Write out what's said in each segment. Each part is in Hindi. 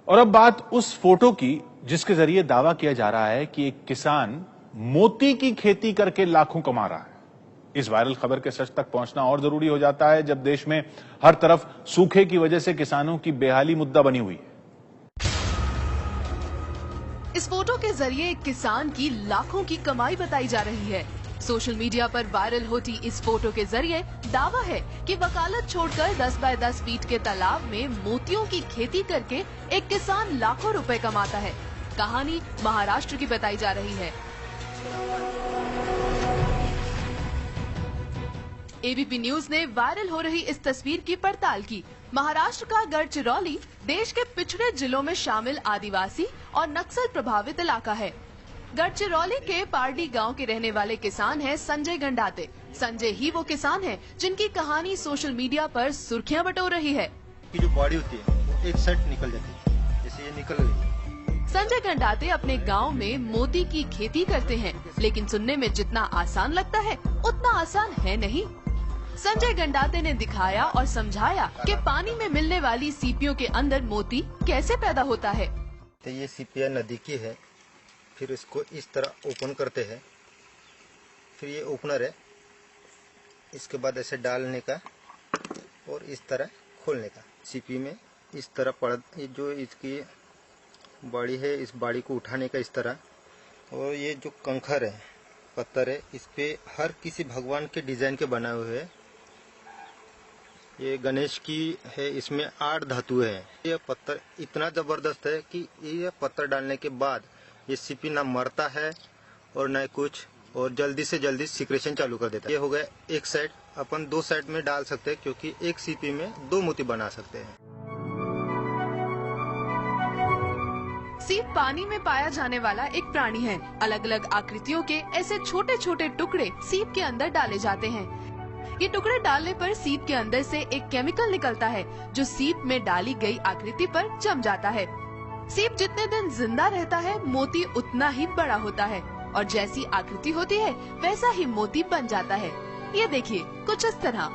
और अब बात उस फोटो की जिसके जरिए दावा किया जा रहा है कि एक किसान मोती की खेती करके लाखों कमा रहा है। इस वायरल खबर के सच तक पहुंचना और जरूरी हो जाता है जब देश में हर तरफ सूखे की वजह से किसानों की बेहाली मुद्दा बनी हुई है। इस फोटो के जरिए एक किसान की लाखों की कमाई बताई जा रही है। सोशल मीडिया पर वायरल होती इस फोटो के जरिए दावा है कि वकालत छोड़कर 10 बाय 10 फीट के तालाब में मोतियों की खेती करके एक किसान लाखों रुपए कमाता है। कहानी महाराष्ट्र की बताई जा रही है। एबीपी न्यूज ने वायरल हो रही इस तस्वीर की पड़ताल की। महाराष्ट्र का गढ़चिरौली देश के पिछड़े जिलों में शामिल आदिवासी और नक्सल प्रभावित इलाका है। गढ़चिरौली के पारडी गांव के रहने वाले किसान हैं संजय गंडाते। संजय ही वो किसान हैं जिनकी कहानी सोशल मीडिया पर सुर्खियां बटोर रही है। की जो बॉडी होती है एक साइड निकल जाती है, जैसे ये निकल गई। संजय गंडाते अपने गांव में मोती की खेती करते हैं, लेकिन सुनने में जितना आसान लगता है उतना आसान है नहीं। संजय गंडाते ने दिखाया और समझाया कि पानी में मिलने वाली सीपियों के अंदर मोती कैसे पैदा होता है। तो ये सीपिया नदी की है, फिर इसको इस तरह ओपन करते हैं, फिर ये ओपनर है, इसके बाद ऐसे डालने का और इस तरह खोलने का। सीपी में इस तरह ये जो इसकी बाड़ी है, इस बाड़ी को उठाने का इस तरह। और ये जो कंखर है, पत्थर है, इस पे हर किसी भगवान के डिजाइन के बनाए हुए हैं। ये गणेश की है, इसमें 8 धातु है। ये पत्थर इतना जबरदस्त है कि ये पत्थर डालने के बाद ये सीपी ना मरता है और न कुछ, और जल्दी से जल्दी सिक्रेशन चालू कर देता है। ये हो गया एक साइड, अपन 2 साइड में डाल सकते हैं क्योंकि एक सीपी में 2 मोती बना सकते हैं। सीप पानी में पाया जाने वाला एक प्राणी है। अलग अलग आकृतियों के ऐसे छोटे छोटे टुकड़े सीप के अंदर डाले जाते हैं। ये टुकड़े डालने पर सीप के अंदर से एक केमिकल निकलता है जो सीप में डाली गई आकृति पर जम जाता है। सीप जितने दिन जिंदा रहता है मोती उतना ही बड़ा होता है और जैसी आकृति होती है वैसा ही मोती बन जाता है। ये देखिए कुछ इस तरह।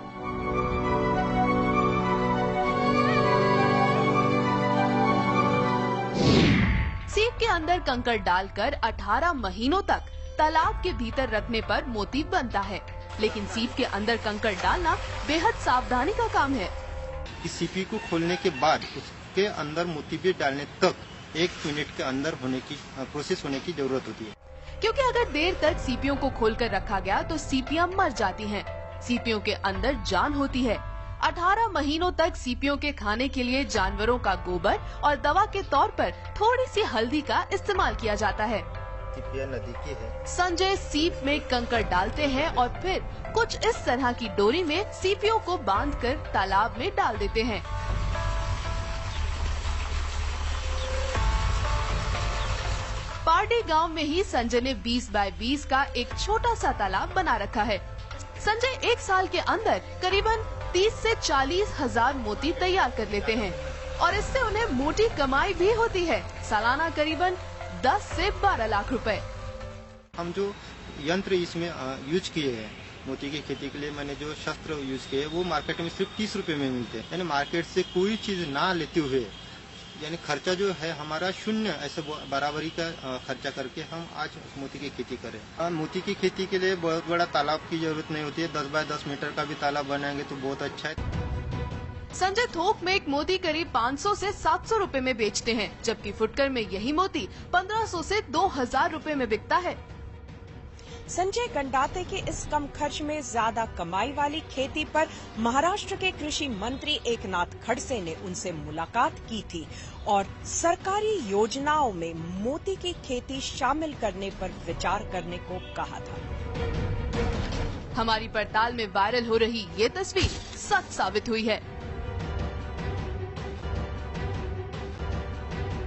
सीप के अंदर कंकड़ डालकर 18 महीनों तक तालाब के भीतर रखने पर मोती बनता है, लेकिन सीप के अंदर कंकड़ डालना बेहद सावधानी का काम है। इस सीपी को खोलने के बाद उसके अंदर मोती भी डालने तक 1 मिनट के अंदर प्रोसेस होने की जरूरत होती है, क्योंकि अगर देर तक सीपियों को खोलकर रखा गया तो सीपियां मर जाती हैं। सीपियों के अंदर जान होती है। 18 महीनों तक सीपियों के खाने के लिए जानवरों का गोबर और दवा के तौर पर थोड़ी सी हल्दी का इस्तेमाल किया जाता है। सीपिया नदी की है। संजय सीप में कंकड़ डालते हैं और फिर कुछ इस तरह की डोरी में सीपियों को बांधकर तालाब में डाल देते हैं। पारडी गांव में ही संजय ने 20 बाय 20 का एक छोटा सा तालाब बना रखा है। संजय 1 साल के अंदर करीबन 30 से 40 हजार मोती तैयार कर लेते हैं और इससे उन्हें मोटी कमाई भी होती है। सालाना करीबन 10 से 12 लाख रुपए। हम जो यंत्र इसमें यूज किए हैं मोती की खेती के लिए, मैंने जो शस्त्र यूज किए वो मार्केट में सिर्फ 30 रुपए में मिलते हैं। यानी मार्केट से कोई चीज ना लेते हुए, यानी खर्चा जो है हमारा शून्य, ऐसे बराबरी का खर्चा करके हम आज मोती की खेती करें। मोती की खेती के लिए बहुत बड़ा तालाब की जरूरत नहीं होती है। 10 बाय 10 मीटर का भी तालाब बनाएंगे तो बहुत अच्छा है। संजय थोक में एक मोती करीब 500 से 700 रुपए में बेचते हैं, जबकि फुटकर में यही मोती 1500 से 2000 रुपए में बिकता है। संजय गंडाते के इस कम खर्च में ज्यादा कमाई वाली खेती पर महाराष्ट्र के कृषि मंत्री एकनाथ खड़से ने उनसे मुलाकात की थी और सरकारी योजनाओं में मोती की खेती शामिल करने पर विचार करने को कहा था। हमारी पड़ताल में वायरल हो रही ये तस्वीर सच साबित हुई है।